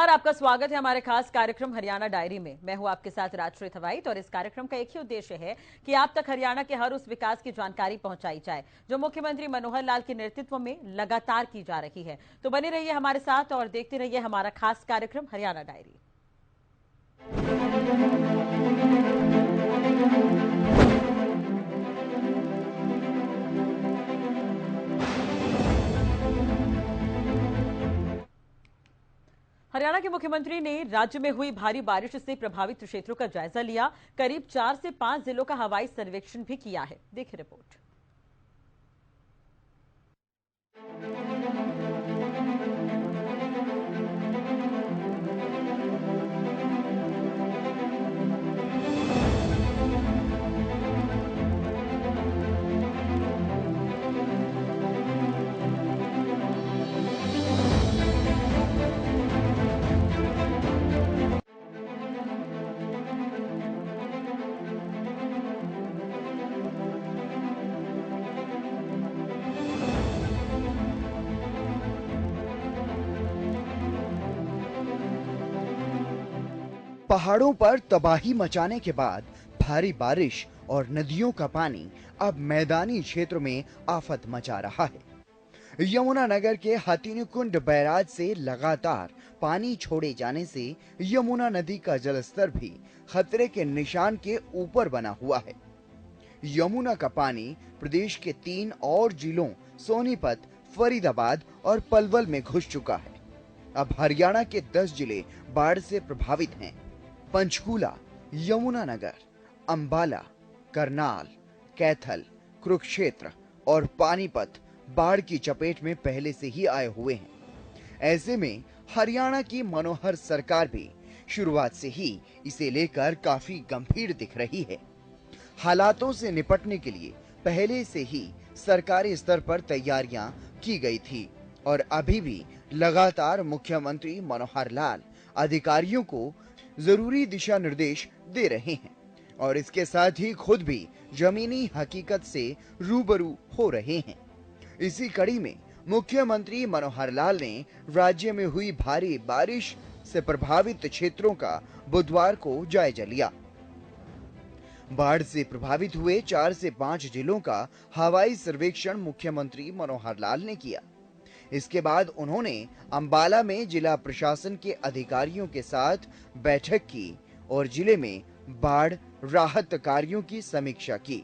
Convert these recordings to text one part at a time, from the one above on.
नमस्कार, आपका स्वागत है हमारे खास कार्यक्रम हरियाणा डायरी में। मैं हूं आपके साथ राजश्री थवाईत और इस कार्यक्रम का एक ही उद्देश्य है कि आप तक हरियाणा के हर उस विकास की जानकारी पहुंचाई जाए जो मुख्यमंत्री मनोहर लाल के नेतृत्व में लगातार की जा रही है। तो बने रहिए हमारे साथ और देखते रहिए हमारा खास कार्यक्रम हरियाणा डायरी। हरियाणा के मुख्यमंत्री ने राज्य में हुई भारी बारिश से प्रभावित क्षेत्रों का जायजा लिया। करीब 4 से 5 जिलों का हवाई सर्वेक्षण भी किया है। देखिए रिपोर्ट। पहाड़ों पर तबाही मचाने के बाद भारी बारिश और नदियों का पानी अब मैदानी क्षेत्र में आफत मचा रहा है। यमुनानगर के हथिनीकुंड बैराज से लगातार पानी छोड़े जाने से यमुना नदी का जलस्तर भी खतरे के निशान के ऊपर बना हुआ है। यमुना का पानी प्रदेश के 3 और जिलों सोनीपत, फरीदाबाद और पलवल में घुस चुका है। अब हरियाणा के 10 जिले बाढ़ से प्रभावित हैं। पंचकूला, यमुनानगर, अंबाला, करनाल, कैथल, कुरुक्षेत्र और पानीपत बाढ़ की चपेट में पहले से ही आए हुए हैं। ऐसे में हरियाणा की मनोहर सरकार भी शुरुआत से ही इसे लेकर काफी गंभीर दिख रही है। हालातों से निपटने के लिए पहले से ही सरकारी स्तर पर तैयारियां की गई थी और अभी भी लगातार मुख्यमंत्री मनोहर लाल अधिकारियों को जरूरी दिशा निर्देश दे रहे हैं और इसके साथ ही खुद भी जमीनी हकीकत से रूबरू हो रहे हैं। इसी कड़ी में मुख्यमंत्री मनोहर लाल ने राज्य में हुई भारी बारिश से प्रभावित क्षेत्रों का बुधवार को जायजा लिया। बाढ़ से प्रभावित हुए 4 से 5 जिलों का हवाई सर्वेक्षण मुख्यमंत्री मनोहर लाल ने किया। इसके बाद उन्होंने अंबाला में जिला प्रशासन के अधिकारियों के साथ बैठक की और जिले में बाढ़ राहत कार्यों की समीक्षा की।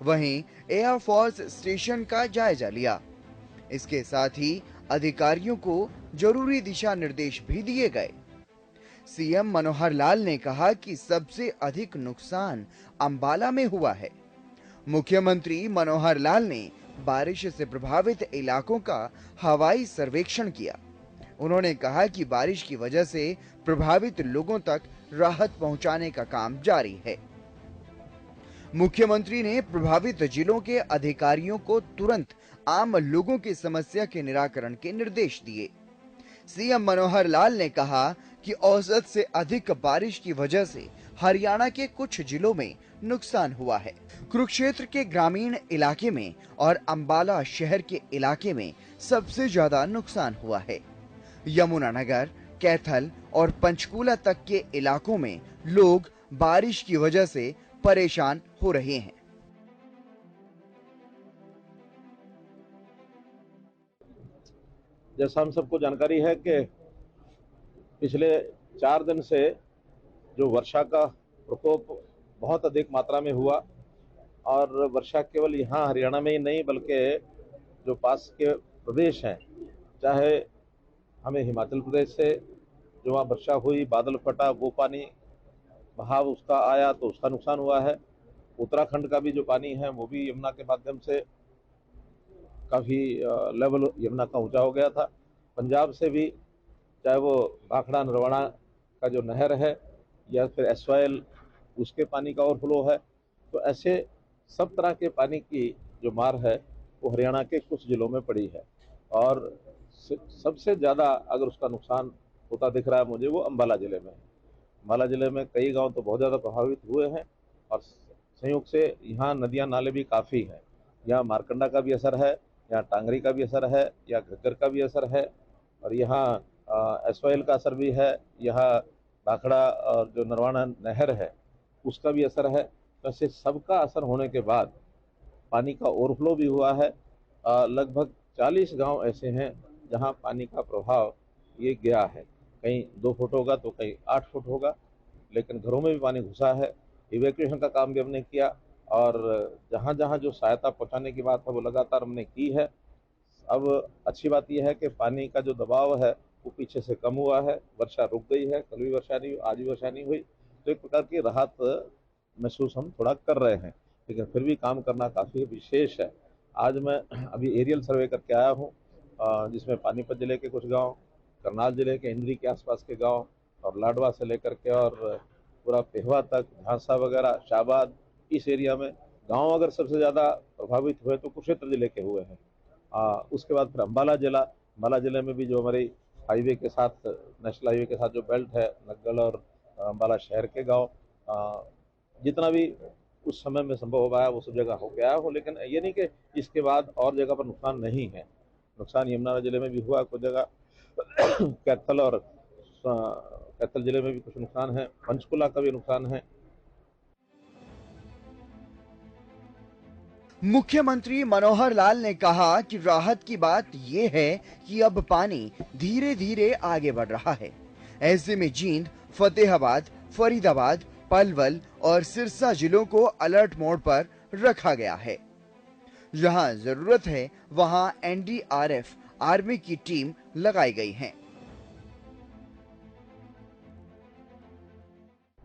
वहीं एयरफोर्स स्टेशन का जायजा लिया। इसके साथ ही अधिकारियों को जरूरी दिशा निर्देश भी दिए गए। सीएम मनोहर लाल ने कहा कि सबसे अधिक नुकसान अंबाला में हुआ है। मुख्यमंत्री मनोहर लाल ने बारिश से प्रभावित इलाकों का हवाई सर्वेक्षण किया। उन्होंने कहा कि बारिश की वजह से प्रभावित लोगों तक राहत पहुंचाने का काम जारी है। मुख्यमंत्री ने प्रभावित जिलों के अधिकारियों को तुरंत आम लोगों की समस्या के निराकरण के निर्देश दिए। सीएम मनोहर लाल ने कहा कि औसत से अधिक बारिश की वजह से हरियाणा के कुछ जिलों में नुकसान हुआ है। कुरुक्षेत्र के ग्रामीण इलाके में और अंबाला शहर के इलाके में सबसे ज्यादा नुकसान हुआ है। यमुनानगर, कैथल और पंचकूला तक के इलाकों में लोग बारिश की वजह से परेशान हो रहे हैं। जैसा हम सबको जानकारी है कि पिछले 4 दिन से जो वर्षा का प्रकोप बहुत अधिक मात्रा में हुआ और वर्षा केवल यहाँ हरियाणा में ही नहीं बल्कि जो पास के प्रदेश हैं, चाहे हमें हिमाचल प्रदेश से जो वहाँ वर्षा हुई, बादल फटा, वो पानी बहाव उसका आया तो उसका नुकसान हुआ है। उत्तराखंड का भी जो पानी है वो भी यमुना के माध्यम से काफ़ी लेवल यमुना का ऊंचा हो गया था। पंजाब से भी चाहे वो भाखड़ा नरवाना का जो नहर है या फिर एसवाइएल उसके पानी का ओवरफ्लो है, तो ऐसे सब तरह के पानी की जो मार है वो हरियाणा के कुछ जिलों में पड़ी है और सबसे ज़्यादा अगर उसका नुकसान होता दिख रहा है मुझे वो अंबाला ज़िले में है। अंबाला ज़िले में कई गांव तो बहुत ज़्यादा प्रभावित हुए हैं और संयोग से यहाँ नदियाँ नाले भी काफ़ी हैं। यहाँ मारकंडा का भी असर है, यहाँ टांगरी का भी असर है, यहाँ घग्गर का भी असर है और यहाँ SYL का असर भी है, यहाँ भाखड़ा और जो नरवाना नहर है उसका भी असर है। वैसे सबका असर होने के बाद पानी का ओवरफ्लो भी हुआ है। लगभग 40 गांव ऐसे हैं जहां पानी का प्रभाव ये गया है। कहीं 2 फुट होगा तो कहीं 8 फुट होगा, लेकिन घरों में भी पानी घुसा है। इवैक्यूएशन का काम भी हमने किया और जहां जहां जो सहायता पहुंचाने की बात है वो लगातार हमने की है। अब अच्छी बात यह है कि पानी का जो दबाव है वो पीछे से कम हुआ है। वर्षा रुक गई है, कल भी वर्षा नहीं, आज भी वर्षा नहीं हुई, तो एक प्रकार की राहत महसूस हम थोड़ा कर रहे हैं, लेकिन फिर भी काम करना काफ़ी विशेष है। आज मैं अभी एरियल सर्वे करके आया हूँ, जिसमें पानीपत जिले के कुछ गांव, करनाल जिले के इंद्री के आसपास के गांव और लाडवा से लेकर के और पूरा पेहवा तक, झांसा वगैरह, शाहबाद, इस एरिया में गांव अगर सबसे ज़्यादा प्रभावित हुए तो कुरुक्षेत्र जिले के हुए हैं। उसके बाद फिर अम्बाला जिले में भी जो हमारे हाईवे के साथ, नेशनल हाईवे के साथ जो बेल्ट है, नग्गल और अम्बाला शहर के गांव, जितना भी उस समय में संभव हो पाया वो सब जगह हो गया हो। लेकिन ये नहीं कि इसके बाद और जगह पर नुकसान नहीं है। नुकसान यमुना जिले में भी हुआ कुछ जगह, कैथल और कैथल जिले में भी कुछ नुकसान है, पंचकुला का भी नुकसान है। मुख्यमंत्री मनोहर लाल ने कहा कि राहत की बात यह है कि अब पानी धीरे धीरे आगे बढ़ रहा है। ऐसे में जींद, फतेहाबाद, फरीदाबाद, पलवल और सिरसा जिलों को अलर्ट मोड पर रखा गया है। जहां जरूरत है वहां एनडीआरएफ, आर्मी की टीम लगाई गई है।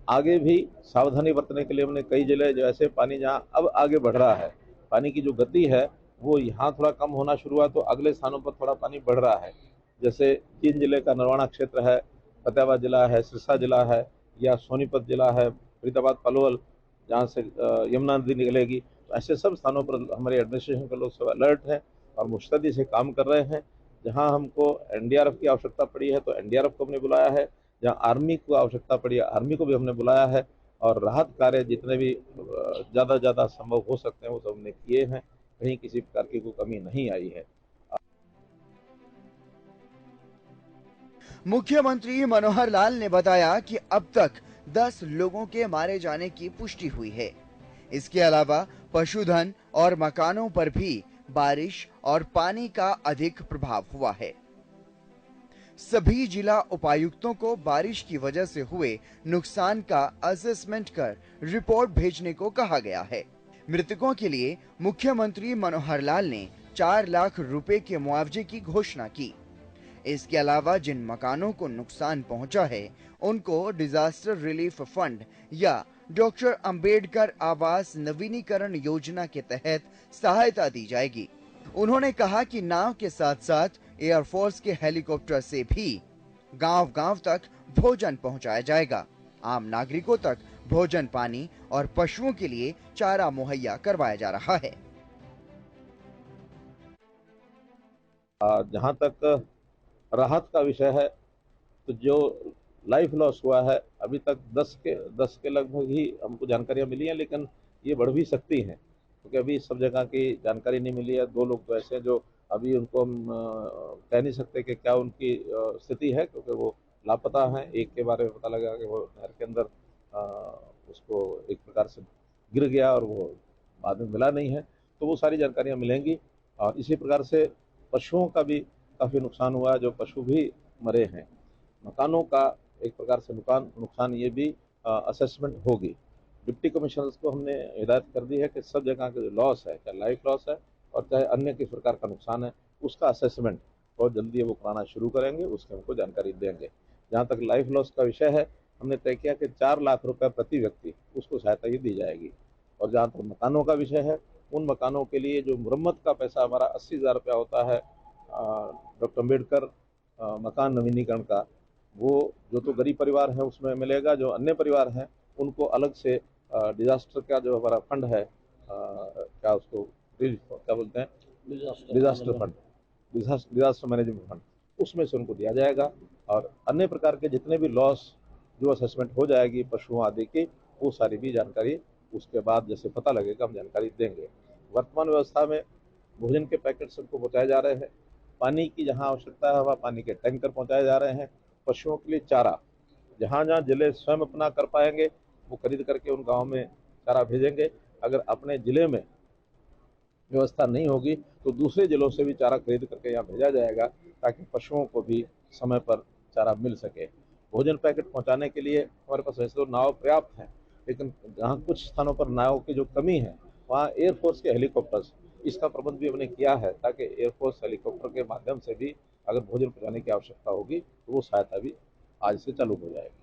आगे भी सावधानी बरतने के लिए हमने कई जिले, जो ऐसे पानी जहां अब आगे बढ़ रहा है, पानी की जो गति है वो यहाँ थोड़ा कम होना शुरू हुआ तो अगले स्थानों पर थोड़ा पानी बढ़ रहा है। जैसे जींद जिले का नरवाना क्षेत्र है, फतेहाबाद जिला है, सिरसा जिला है, या सोनीपत जिला है, फरीदाबाद, पलवल, जहाँ से यमुना नदी निकलेगी, तो ऐसे सब स्थानों पर हमारे एडमिनिस्ट्रेशन के लोग सब अलर्ट हैं और मुस्तैदी से काम कर रहे हैं। जहाँ हमको एनडीआरएफ की आवश्यकता पड़ी है तो एनडीआरएफ को हमने बुलाया है, जहाँ आर्मी को आवश्यकता पड़ी है आर्मी को भी हमने बुलाया है, और राहत कार्य जितने भी ज़्यादा ज़्यादा संभव हो सकते हैं वो सब हमने किए हैं। कहीं किसी प्रकार की कोई कमी नहीं आई है। मुख्यमंत्री मनोहर लाल ने बताया कि अब तक 10 लोगों के मारे जाने की पुष्टि हुई है। इसके अलावा पशुधन और मकानों पर भी बारिश और पानी का अधिक प्रभाव हुआ है। सभी जिला उपायुक्तों को बारिश की वजह से हुए नुकसान का असेसमेंट कर रिपोर्ट भेजने को कहा गया है। मृतकों के लिए मुख्यमंत्री मनोहर लाल ने 4 लाख रुपए के मुआवजे की घोषणा की। इसके अलावा जिन मकानों को नुकसान पहुंचा है उनको डिजास्टर रिलीफ फंड या डॉक्टर अंबेडकर आवास नवीनीकरण योजना के तहत सहायता दी जाएगी। उन्होंने कहा कि नाव के साथ साथ एयरफोर्स के हेलीकॉप्टर से भी गांव-गांव तक भोजन पहुंचाया जाएगा। आम नागरिकों तक भोजन, पानी और पशुओं के लिए चारा मुहैया करवाया जा रहा है। जहाँ तक राहत का विषय है तो जो लाइफ लॉस हुआ है अभी तक 10 के लगभग ही हमको जानकारियाँ मिली हैं, लेकिन ये बढ़ भी सकती हैं क्योंकि अभी सब जगह की जानकारी नहीं मिली है। 2 लोग तो ऐसे हैं जो अभी उनको हम कह नहीं सकते कि क्या उनकी स्थिति है, क्योंकि वो लापता हैं। एक के बारे में पता लगा कि वो नहर के अंदर उसको एक प्रकार से गिर गया और वो बाद में मिला नहीं है, तो वो सारी जानकारियाँ मिलेंगी। और इसी प्रकार से पशुओं का भी काफ़ी नुकसान हुआ है, जो पशु भी मरे हैं। मकानों का एक प्रकार से नुकसान ये भी असेसमेंट होगी। डिप्टी कमिश्नर्स को हमने हिदायत कर दी है कि सब जगह का जो लॉस है, चाहे लाइफ लॉस है और चाहे अन्य किस प्रकार का नुकसान है, उसका असेसमेंट बहुत जल्दी वो कराना शुरू करेंगे, उसकी हमको जानकारी देंगे। जहाँ तक लाइफ लॉस का विषय है, हमने तय किया कि 4 लाख रुपए प्रति व्यक्ति उसको सहायता ये दी जाएगी। और जहाँ तक मकानों का विषय है, उन मकानों के लिए जो मुरम्मत का पैसा हमारा 80,000 रुपया होता है डॉक्टर अम्बेडकर मकान नवीनीकरण का, वो जो तो गरीब परिवार है उसमें मिलेगा, जो अन्य परिवार हैं उनको अलग से डिजास्टर का जो हमारा फंड है, क्या उसको क्या बोलते हैं, disaster fund, disaster management fund, उसमें से उनको दिया जाएगा। और अन्य प्रकार के जितने भी लॉस जो असेसमेंट हो जाएगी पशुओं आदि की, वो सारी भी जानकारी उसके बाद जैसे पता लगेगा हम जानकारी देंगे। वर्तमान व्यवस्था में भोजन के पैकेट सबको पहुँचाए जा रहे हैं। पानी की जहां आवश्यकता है वहां पानी के टैंकर पहुंचाए जा रहे हैं। पशुओं के लिए चारा जहां जहां जिले स्वयं अपना कर पाएंगे वो खरीद करके उन गाँव में चारा भेजेंगे। अगर अपने जिले में व्यवस्था नहीं होगी तो दूसरे जिलों से भी चारा खरीद करके यहाँ भेजा जाएगा ताकि पशुओं को भी समय पर चारा मिल सके। भोजन पैकेट पहुंचाने के लिए हमारे पास वैसे तो नाव पर्याप्त है, लेकिन जहाँ कुछ स्थानों पर नाव की जो कमी है वहाँ एयरफोर्स के हेलीकॉप्टर्स इसका प्रबंध भी हमने किया है ताकि एयरफोर्स हेलीकॉप्टर के माध्यम से भी अगर भोजन पहुंचाने की आवश्यकता होगी तो वो सहायता भी आज से चालू हो जाएगी।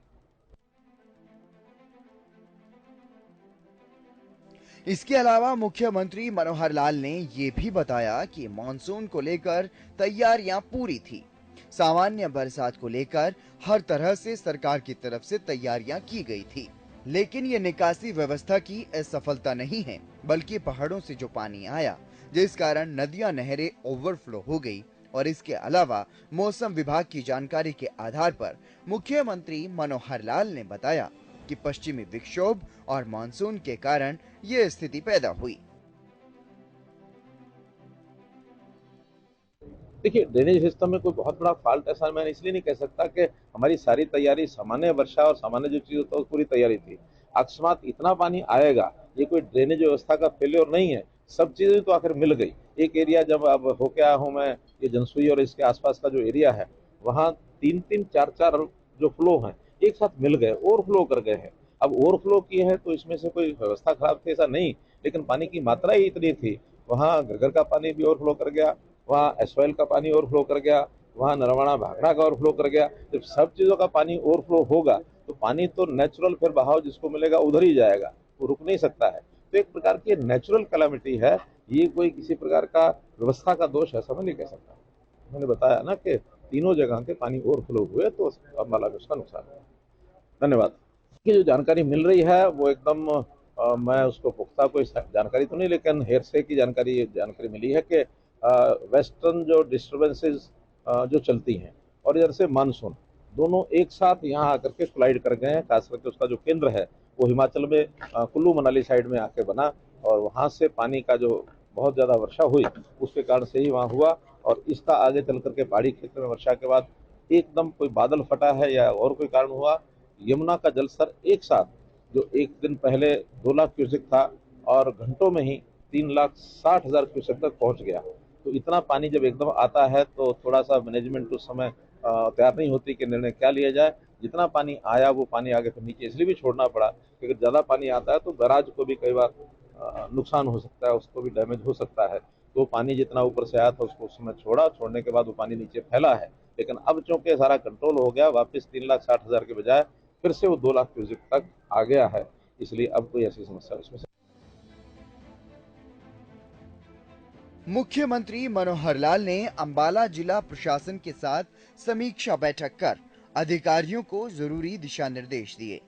इसके अलावा मुख्यमंत्री मनोहर लाल ने ये भी बताया कि मानसून को लेकर तैयारियां पूरी थी। सामान्य बरसात को लेकर हर तरह से सरकार की तरफ से तैयारियां की गई थी, लेकिन ये निकासी व्यवस्था की असफलता नहीं है, बल्कि पहाड़ों से जो पानी आया जिस कारण नदियां नहरें ओवरफ्लो हो गई। और इसके अलावा मौसम विभाग की जानकारी के आधार पर मुख्यमंत्री मनोहर लाल ने बताया कि पश्चिमी विक्षोभ और मानसून के कारण ये स्थिति पैदा हुई। देखिए, ड्रेनेज सिस्टम में कोई बहुत बड़ा फॉल्ट ऐसा मैं इसलिए नहीं कह सकता कि हमारी सारी तैयारी सामान्य वर्षा और सामान्य जो चीज होता है पूरी तैयारी थी। अकस्मात इतना पानी आएगा ये कोई ड्रेनेज व्यवस्था का फेल्योर नहीं है, सब चीजें तो आखिर मिल गई। एक एरिया जब अब होके आया हूँ मैं, ये जनसुई और इसके आसपास का जो एरिया है वहाँ 3-3, 4-4 जो फ्लो हैं एक साथ मिल गए, ओवरफ्लो कर गए हैं। अब ओवरफ्लो किए हैं तो इसमें से कोई व्यवस्था खराब थी ऐसा नहीं, लेकिन पानी की मात्रा ही इतनी थी, वहाँ घग्गर का पानी भी ओवरफ्लो कर गया, वहाँ एसवाइल का पानी ओवरफ्लो कर गया, वहाँ नरवाना भाखड़ा का ओवरफ्लो कर गया। जब सब चीजों का पानी ओवरफ्लो होगा तो पानी तो नेचुरल फिर बहाव जिसको मिलेगा उधर ही जाएगा, वो रुक नहीं सकता है। तो एक प्रकार की नेचुरल कैलामिटी है, ये कोई किसी प्रकार का व्यवस्था का दोष है, समझ नहीं कह सकता। मैंने बताया ना कि तीनों जगह के पानी ओवरफ्लो हुए तो अम्बाला में उसका नुकसान हुआ। धन्यवाद। की जो जानकारी मिल रही है वो एकदम मैं उसको पुख्ता कोई जानकारी तो नहीं, लेकिन हेरसे की जानकारी मिली है कि वेस्टर्न जो डिस्टर्बेंसेस जो चलती हैं और इधर से मानसून दोनों एक साथ यहाँ आकर के कोलाइड कर गए हैं। खास करके उसका जो केंद्र है वो हिमाचल में कुल्लू मनाली साइड में आके बना और वहाँ से पानी का जो बहुत ज़्यादा वर्षा हुई उसके कारण से ही वहाँ हुआ। और इसका आगे चल करके पहाड़ी क्षेत्र में वर्षा के बाद एकदम कोई बादल फटा है या और कोई कारण हुआ, यमुना का जलस्तर एक साथ जो एक दिन पहले 2 लाख क्यूसेक था और घंटों में ही 3,60,000 क्यूसेक तक पहुंच गया। तो इतना पानी जब एकदम आता है तो थोड़ा सा मैनेजमेंट उस समय तैयार नहीं होती कि निर्णय क्या लिया जाए। जितना पानी आया वो पानी आगे फिर नीचे इसलिए भी छोड़ना पड़ा क्योंकि ज़्यादा पानी आता है तो बैराज को भी कई बार नुकसान हो सकता है, उसको भी डैमेज हो सकता है। तो पानी जितना ऊपर से आया था उसको उस समय छोड़ने के बाद वो पानी नीचे फैला है। लेकिन अब चूंकि सारा कंट्रोल हो गया, वापस 3,60,000 के बजाय फिर से वो 2 लाख क्यूसेक तक आ गया है, इसलिए अब कोई ऐसी समस्या इसमें। मुख्यमंत्री मनोहर लाल ने अंबाला जिला प्रशासन के साथ समीक्षा बैठक कर अधिकारियों को जरूरी दिशा निर्देश दिए।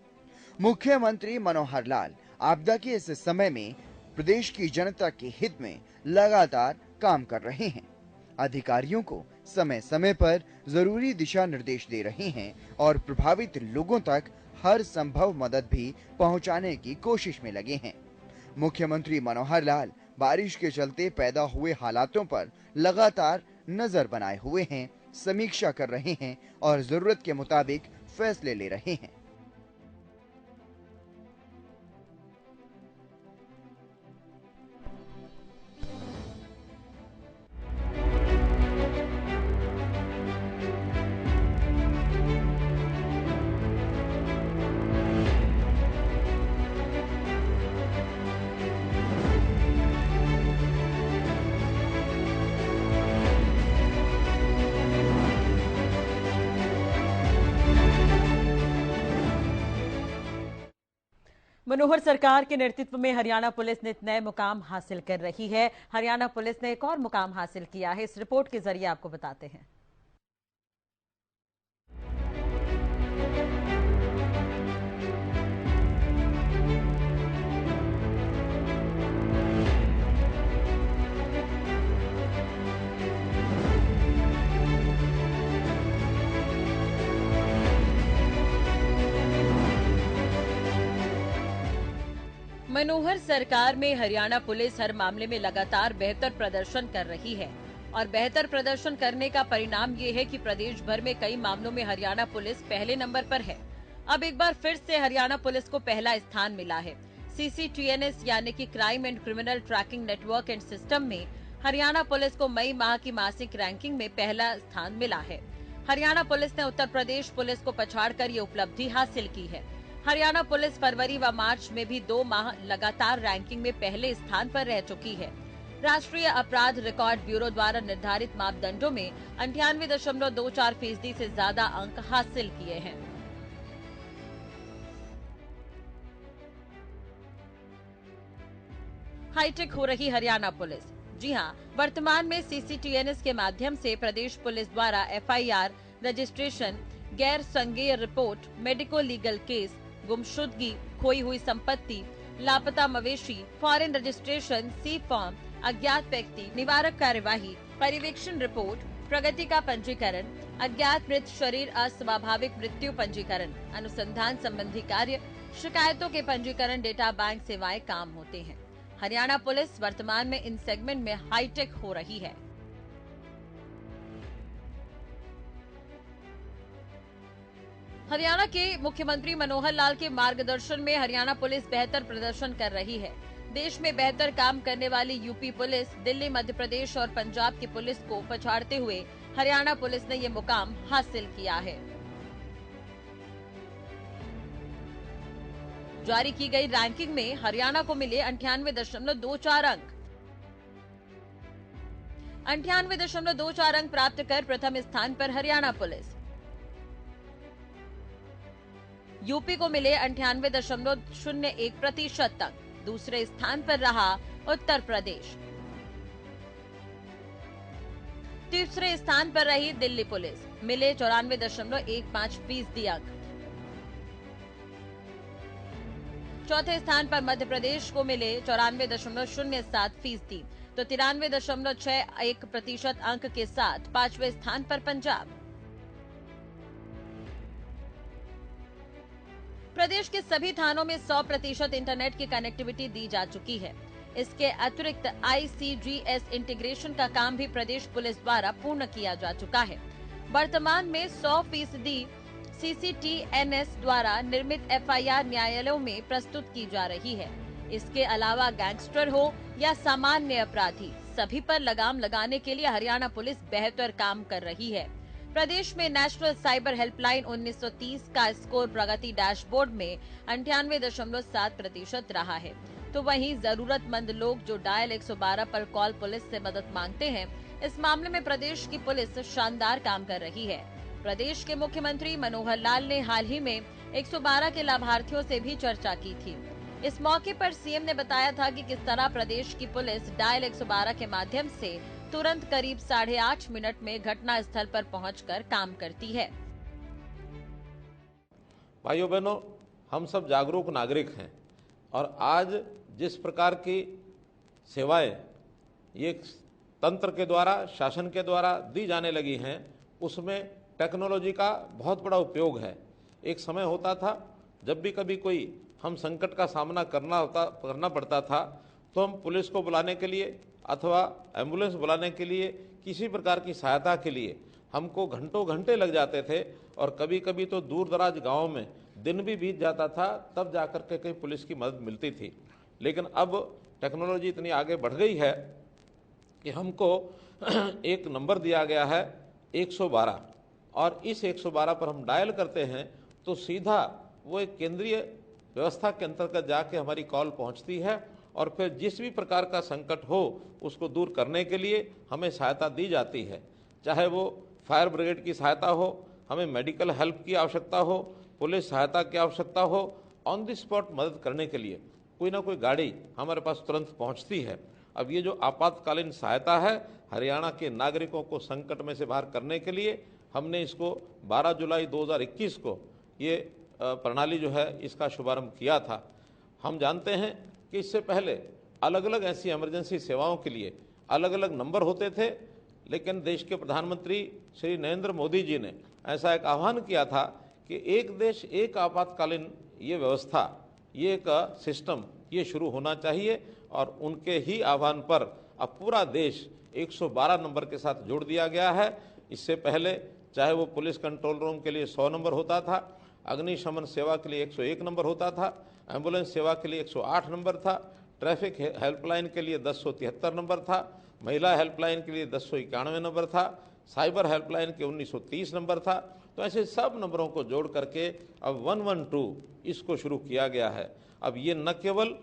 मुख्यमंत्री मनोहर लाल आपदा के इस समय में प्रदेश की जनता के हित में लगातार काम कर रहे हैं। अधिकारियों को समय समय पर जरूरी दिशा निर्देश दे रहे हैं और प्रभावित लोगों तक हर संभव मदद भी पहुंचाने की कोशिश में लगे हैं। मुख्यमंत्री मनोहर लाल बारिश के चलते पैदा हुए हालातों पर लगातार नजर बनाए हुए हैं, समीक्षा कर रहे हैं और जरूरत के मुताबिक फैसले ले रहे हैं। मनोहर सरकार के नेतृत्व में हरियाणा पुलिस नित नए मुकाम हासिल कर रही है। हरियाणा पुलिस ने एक और मुकाम हासिल किया है, इस रिपोर्ट के जरिए आपको बताते हैं। मनोहर सरकार में हरियाणा पुलिस हर मामले में लगातार बेहतर प्रदर्शन कर रही है। और बेहतर प्रदर्शन करने का परिणाम ये है कि प्रदेश भर में कई मामलों में हरियाणा पुलिस पहले नंबर पर है। अब एक बार फिर से हरियाणा पुलिस को पहला स्थान मिला है। CCTNS यानी कि crime and criminal tracking network and system में हरियाणा पुलिस को मई माह की मासिक रैंकिंग में पहला स्थान मिला है। हरियाणा पुलिस ने उत्तर प्रदेश पुलिस को पछाड़कर ये उपलब्धि हासिल की है। हरियाणा पुलिस फरवरी व मार्च में भी 2 माह लगातार रैंकिंग में पहले स्थान पर रह चुकी है। राष्ट्रीय अपराध रिकॉर्ड ब्यूरो द्वारा निर्धारित मापदंडों में 98.24% से ज्यादा अंक हासिल किए हैं। हाईटेक हो रही हरियाणा पुलिस। जी हां, वर्तमान में CCTNS के माध्यम से प्रदेश पुलिस द्वारा FIR रजिस्ट्रेशन, गैर संज्ञेय रिपोर्ट, मेडिको लीगल केस, गुमशुदगी, खोई हुई संपत्ति, लापता मवेशी, फॉरेन रजिस्ट्रेशन, C फॉर्म, अज्ञात व्यक्ति, निवारक कार्यवाही, पर्यवेक्षण रिपोर्ट, प्रगति का पंजीकरण, अज्ञात मृत शरीर अस्वाभाविक मृत्यु पंजीकरण, अनुसंधान संबंधी कार्य, शिकायतों के पंजीकरण, डेटा बैंक सेवाएं काम होते हैं। हरियाणा पुलिस वर्तमान में इन सेगमेंट में हाईटेक हो रही है। हरियाणा के मुख्यमंत्री मनोहर लाल के मार्गदर्शन में हरियाणा पुलिस बेहतर प्रदर्शन कर रही है। देश में बेहतर काम करने वाली यूपी पुलिस, दिल्ली, मध्य प्रदेश और पंजाब की पुलिस को पछाड़ते हुए हरियाणा पुलिस ने ये मुकाम हासिल किया है। जारी की गई रैंकिंग में हरियाणा को मिले 98.24 अंक। 98.24 अंक प्राप्त कर प्रथम स्थान पर हरियाणा पुलिस। यूपी को मिले 98.01% अंक। दूसरे स्थान पर रहा उत्तर प्रदेश। तीसरे स्थान पर रही दिल्ली पुलिस, मिले 94.15% अंक। चौथे स्थान पर मध्य प्रदेश को मिले 94.07%, तो 93.61% अंक के साथ पांचवें स्थान पर पंजाब। प्रदेश के सभी थानों में 100% इंटरनेट की कनेक्टिविटी दी जा चुकी है। इसके अतिरिक्त ICGS इंटीग्रेशन का काम भी प्रदेश पुलिस द्वारा पूर्ण किया जा चुका है। वर्तमान में 100% CCTNS द्वारा निर्मित FIR न्यायालयों में प्रस्तुत की जा रही है। इसके अलावा गैंगस्टर हो या सामान्य अपराधी, सभी पर लगाम लगाने के लिए हरियाणा पुलिस बेहतर काम कर रही है। प्रदेश में नेशनल साइबर हेल्पलाइन 1930 का स्कोर प्रगति डैशबोर्ड में 98.7% रहा है। तो वहीं जरूरतमंद लोग जो डायल 112 पर कॉल पुलिस से मदद मांगते हैं, इस मामले में प्रदेश की पुलिस शानदार काम कर रही है। प्रदेश के मुख्यमंत्री मनोहर लाल ने हाल ही में 112 के लाभार्थियों से भी चर्चा की थी। इस मौके पर सीएम ने बताया था कि किस तरह प्रदेश की पुलिस डायल 112 के माध्यम से तुरंत करीब 8.5 मिनट में घटना स्थल पर पहुंचकर काम करती है। भाइयों बहनों, हम सब जागरूक नागरिक हैं और आज जिस प्रकार की सेवाएं ये तंत्र के द्वारा, शासन के द्वारा दी जाने लगी हैं, उसमें टेक्नोलॉजी का बहुत बड़ा उपयोग है। एक समय होता था जब भी कभी कोई हम संकट का सामना करना पड़ता था तो हम पुलिस को बुलाने के लिए अथवा एम्बुलेंस बुलाने के लिए, किसी प्रकार की सहायता के लिए हमको घंटों घंटे लग जाते थे और कभी कभी तो दूर दराज गाँव में दिन भी बीत जाता था, तब जाकर के कहीं पुलिस की मदद मिलती थी। लेकिन अब टेक्नोलॉजी इतनी आगे बढ़ गई है कि हमको एक नंबर दिया गया है 112, और इस 112 पर हम डायल करते हैं तो सीधा वो एक केंद्रीय व्यवस्था के अंतर्गत जाके हमारी कॉल पहुंचती है और फिर जिस भी प्रकार का संकट हो उसको दूर करने के लिए हमें सहायता दी जाती है। चाहे वो फायर ब्रिगेड की सहायता हो, हमें मेडिकल हेल्प की आवश्यकता हो, पुलिस सहायता की आवश्यकता हो, ऑन द स्पॉट मदद करने के लिए कोई ना कोई गाड़ी हमारे पास तुरंत पहुंचती है। अब ये जो आपातकालीन सहायता है, हरियाणा के नागरिकों को संकट में से बाहर करने के लिए हमने इसको 12 जुलाई 2021 को ये प्रणाली जो है इसका शुभारंभ किया था। हम जानते हैं कि इससे पहले अलग अलग ऐसी इमरजेंसी सेवाओं के लिए अलग अलग नंबर होते थे, लेकिन देश के प्रधानमंत्री श्री नरेंद्र मोदी जी ने ऐसा एक आह्वान किया था कि एक देश एक आपातकालीन ये व्यवस्था, ये एक सिस्टम ये शुरू होना चाहिए और उनके ही आह्वान पर अब पूरा देश 112 नंबर के साथ जोड़ दिया गया है। इससे पहले चाहे वो पुलिस कंट्रोल रूम के लिए 100 नंबर होता था, अग्निशमन सेवा के लिए 101 नंबर होता था, एम्बुलेंस सेवा के लिए 108 नंबर था, ट्रैफिक हेल्पलाइन के लिए 1073 नंबर था, महिला हेल्पलाइन के लिए 1091 नंबर था, साइबर हेल्पलाइन के 1930 नंबर था। तो ऐसे सब नंबरों को जोड़ करके अब 112 इसको शुरू किया गया है। अब ये न केवल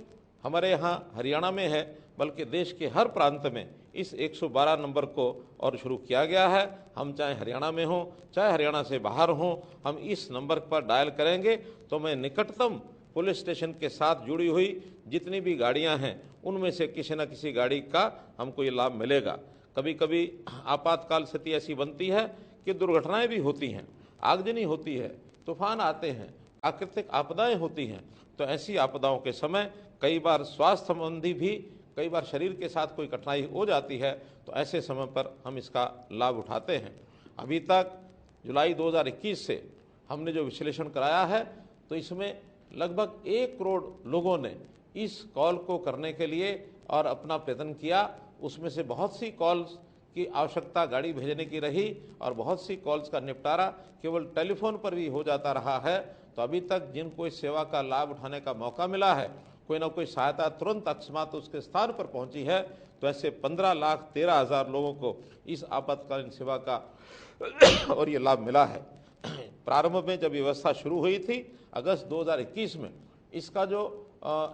हमारे यहाँ हरियाणा में है बल्कि देश के हर प्रांत में इस 112 नंबर को और शुरू किया गया है। हम चाहे हरियाणा में हों चाहे हरियाणा से बाहर हों, हम इस नंबर पर डायल करेंगे तो मैं निकटतम पुलिस स्टेशन के साथ जुड़ी हुई जितनी भी गाड़ियां हैं उनमें से किसी न किसी गाड़ी का हमको ये लाभ मिलेगा। कभी कभी आपातकाल स्थिति ऐसी बनती है कि दुर्घटनाएं भी होती हैं, आगजनी होती है, तूफान आते हैं, प्राकृतिक आपदाएं होती हैं। तो ऐसी आपदाओं के समय कई बार स्वास्थ्य संबंधी भी कई बार शरीर के साथ कोई कठिनाई हो जाती है, तो ऐसे समय पर हम इसका लाभ उठाते हैं। अभी तक जुलाई 2021 से हमने जो विश्लेषण कराया है तो इसमें लगभग 1 करोड़ लोगों ने इस कॉल को करने के लिए और अपना प्रयत्न किया। उसमें से बहुत सी कॉल्स की आवश्यकता गाड़ी भेजने की रही और बहुत सी कॉल्स का निपटारा केवल टेलीफोन पर भी हो जाता रहा है। तो अभी तक जिनको इस सेवा का लाभ उठाने का मौका मिला है, कोई ना कोई सहायता तुरंत अकस्मात उसके स्थान पर पहुंची है, तो ऐसे 15,13,000 लोगों को इस आपातकालीन सेवा का और ये लाभ मिला है। प्रारंभ में जब व्यवस्था शुरू हुई थी अगस्त 2021 में, इसका जो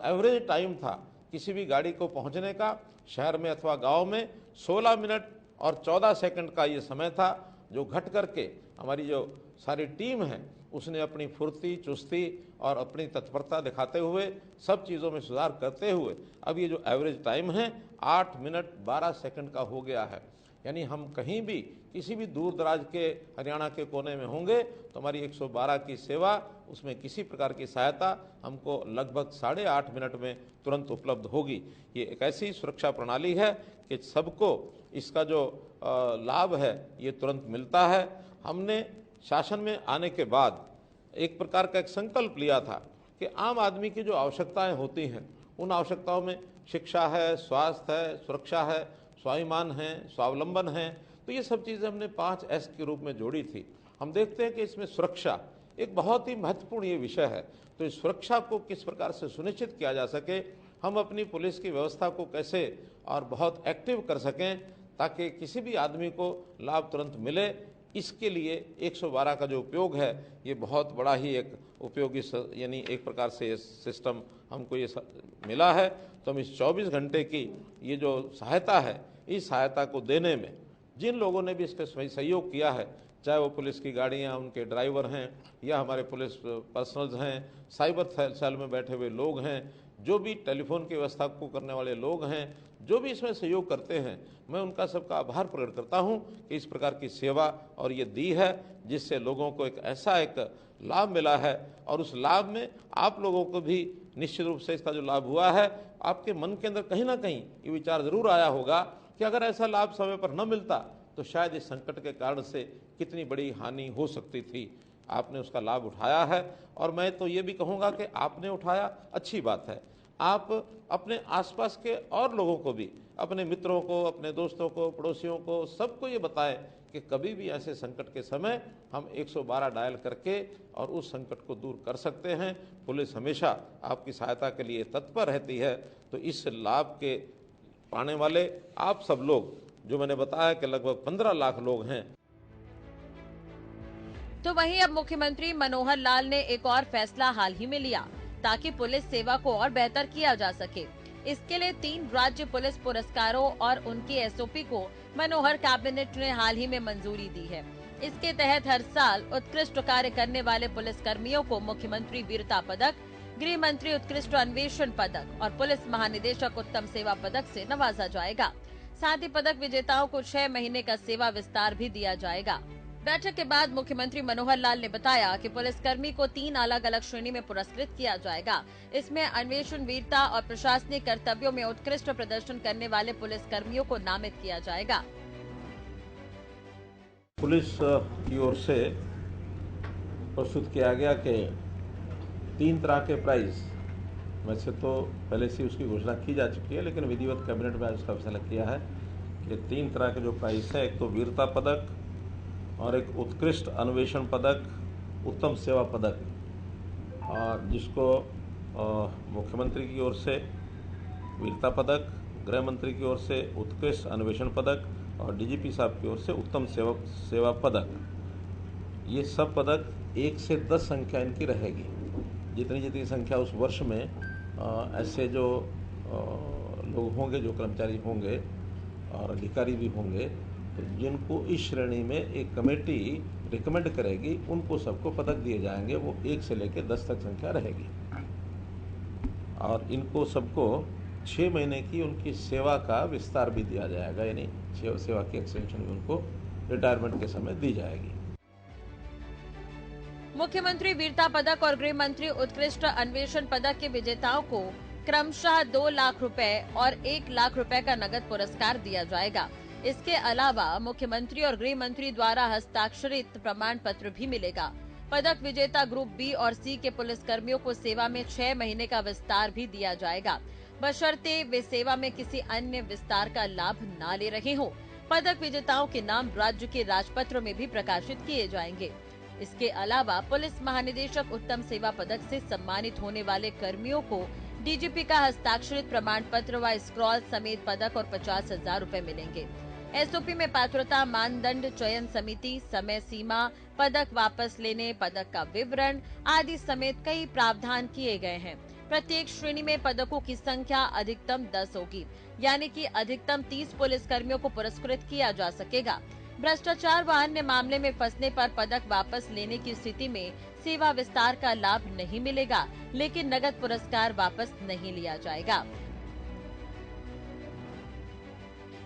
एवरेज टाइम था किसी भी गाड़ी को पहुंचने का शहर में अथवा गांव में 16 मिनट और 14 सेकंड का ये समय था, जो घट करके हमारी जो सारी टीम है उसने अपनी फुर्ती चुस्ती और अपनी तत्परता दिखाते हुए सब चीज़ों में सुधार करते हुए अब ये जो एवरेज टाइम है 8 मिनट 12 सेकंड का हो गया है। यानी हम कहीं भी किसी भी दूर दराज के हरियाणा के कोने में होंगे तो हमारी 112 की सेवा, उसमें किसी प्रकार की सहायता हमको लगभग 8.5 मिनट में तुरंत उपलब्ध होगी। ये एक ऐसी सुरक्षा प्रणाली है कि सबको इसका जो लाभ है ये तुरंत मिलता है। हमने शासन में आने के बाद एक प्रकार का एक संकल्प लिया था कि आम आदमी की जो आवश्यकताएं होती हैं उन आवश्यकताओं में शिक्षा है, स्वास्थ्य है, सुरक्षा है, स्वाभिमान है, स्वावलंबन है, तो ये सब चीज़ें हमने 5S के रूप में जोड़ी थी। हम देखते हैं कि इसमें सुरक्षा एक बहुत ही महत्वपूर्ण ये विषय है। तो इस सुरक्षा को किस प्रकार से सुनिश्चित किया जा सके, हम अपनी पुलिस की व्यवस्था को कैसे और बहुत एक्टिव कर सकें ताकि किसी भी आदमी को लाभ तुरंत मिले, इसके लिए 112 का जो उपयोग है ये बहुत बड़ा ही एक उपयोगी यानी एक प्रकार से ये सिस्टम हमको ये मिला है। तो हम इस 24 घंटे की ये जो सहायता है, इस सहायता को देने में जिन लोगों ने भी इसका सहयोग किया है, चाहे वो पुलिस की गाड़ियाँ, उनके ड्राइवर हैं या हमारे पुलिस पर्सनल्स हैं, साइबर सेल में बैठे हुए लोग हैं, जो भी टेलीफोन की व्यवस्था को करने वाले लोग हैं, जो भी इसमें सहयोग करते हैं, मैं उनका सबका आभार प्रकट करता हूं कि इस प्रकार की सेवा और ये दी है जिससे लोगों को एक ऐसा एक लाभ मिला है। और उस लाभ में आप लोगों को भी निश्चित रूप से इसका जो लाभ हुआ है, आपके मन के अंदर कहीं ना कहीं ये विचार जरूर आया होगा कि अगर ऐसा लाभ समय पर न मिलता तो शायद इस संकट के कारण से कितनी बड़ी हानि हो सकती थी। आपने उसका लाभ उठाया है और मैं तो ये भी कहूँगा कि आपने उठाया, अच्छी बात है। आप अपने आसपास के और लोगों को भी, अपने मित्रों को, अपने दोस्तों को, पड़ोसियों को, सबको ये बताएं कि कभी भी ऐसे संकट के समय हम 112 डायल करके और उस संकट को दूर कर सकते हैं। पुलिस हमेशा आपकी सहायता के लिए तत्पर रहती है। तो इस लाभ के पाने वाले आप सब लोग, जो मैंने बताया कि लगभग 15 लाख लोग हैं। तो वहीं अब मुख्यमंत्री मनोहर लाल ने एक और फैसला हाल ही में लिया ताकि पुलिस सेवा को और बेहतर किया जा सके। इसके लिए 3 राज्य पुलिस पुरस्कारों और उनकी एसओपी को मनोहर कैबिनेट ने हाल ही में मंजूरी दी है। इसके तहत हर साल उत्कृष्ट कार्य करने वाले पुलिस कर्मियों को मुख्यमंत्री वीरता पदक, गृह मंत्री उत्कृष्ट अन्वेषण पदक और पुलिस महानिदेशक उत्तम सेवा पदक से नवाजा जाएगा। साथ ही पदक विजेताओं को 6 महीने का सेवा विस्तार भी दिया जाएगा। बैठक के बाद मुख्यमंत्री मनोहर लाल ने बताया कि पुलिसकर्मी को 3 अलग अलग श्रेणी में पुरस्कृत किया जाएगा। इसमें अन्वेषण, वीरता और प्रशासनिक कर्तव्यों में उत्कृष्ट प्रदर्शन करने वाले पुलिसकर्मियों को नामित किया जाएगा। पुलिस की ओर से प्रस्तुत किया गया कि 3 तरह के प्राइज, वैसे तो पहले से उसकी घोषणा की जा चुकी है लेकिन विधिवत कैबिनेट में आज उसका फैसला किया है कि 3 तरह के जो प्राइज है, एक तो वीरता पदक और एक उत्कृष्ट अन्वेषण पदक, उत्तम सेवा पदक, और जिसको मुख्यमंत्री की ओर से वीरता पदक, गृह मंत्री की ओर से उत्कृष्ट अन्वेषण पदक और डीजीपी साहब की ओर से उत्तम सेवा पदक, ये सब पदक 1 से 10 संख्या इनकी रहेगी। जितनी जितनी संख्या उस वर्ष में ऐसे जो लोग होंगे, जो कर्मचारी होंगे और अधिकारी भी होंगे, तो जिनको इस श्रेणी में एक कमेटी रिकमेंड करेगी, उनको सबको पदक दिए जाएंगे। वो 1 से लेकर 10 तक संख्या रहेगी और इनको सबको 6 महीने की उनकी सेवा का विस्तार भी दिया जाएगा, यानी सेवा की एक्सटेंशन भी उनको रिटायरमेंट के समय दी जाएगी। मुख्यमंत्री वीरता पदक और गृह मंत्री उत्कृष्ट अन्वेषण पदक के विजेताओं को क्रमशः 2 लाख रुपए और 1 लाख रुपए का नगद पुरस्कार दिया जाएगा। इसके अलावा मुख्यमंत्री और गृह मंत्री द्वारा हस्ताक्षरित प्रमाण पत्र भी मिलेगा। पदक विजेता ग्रुप बी और सी के पुलिसकर्मियों को सेवा में 6 महीने का विस्तार भी दिया जाएगा, बशर्ते वे सेवा में किसी अन्य विस्तार का लाभ न ले रहे हों। पदक विजेताओं के नाम राज्य के राजपत्र में भी प्रकाशित किए जाएंगे। इसके अलावा पुलिस महानिदेशक उत्तम सेवा पदक से सम्मानित होने वाले कर्मियों को डीजीपी का हस्ताक्षरित प्रमाण पत्र व स्क्रॉल समेत पदक और 50,000 रुपए मिलेंगे। एसओपी में पात्रता मानदंड, चयन समिति, समय सीमा, पदक वापस लेने, पदक का विवरण आदि समेत कई प्रावधान किए गए हैं। प्रत्येक श्रेणी में पदकों की संख्या अधिकतम 10 होगी, यानी कि अधिकतम 30 पुलिसकर्मियों को पुरस्कृत किया जा सकेगा। भ्रष्टाचार व अन्य मामले में फंसने पर पदक वापस लेने की स्थिति में सेवा विस्तार का लाभ नहीं मिलेगा, लेकिन नगद पुरस्कार वापस नहीं लिया जाएगा।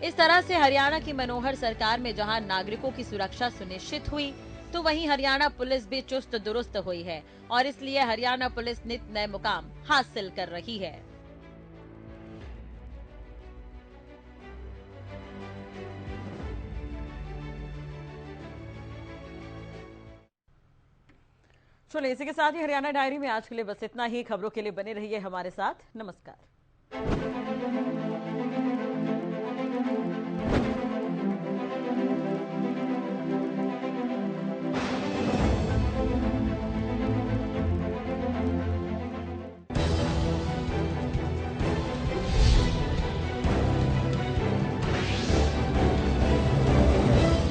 इस तरह से हरियाणा की मनोहर सरकार में जहां नागरिकों की सुरक्षा सुनिश्चित हुई, तो वहीं हरियाणा पुलिस भी चुस्त दुरुस्त हुई है और इसलिए हरियाणा पुलिस नित नए मुकाम हासिल कर रही है। चलिए, इसी के साथ ही हरियाणा डायरी में आज के लिए बस इतना ही। खबरों के लिए बने रहिए हमारे साथ। नमस्कार।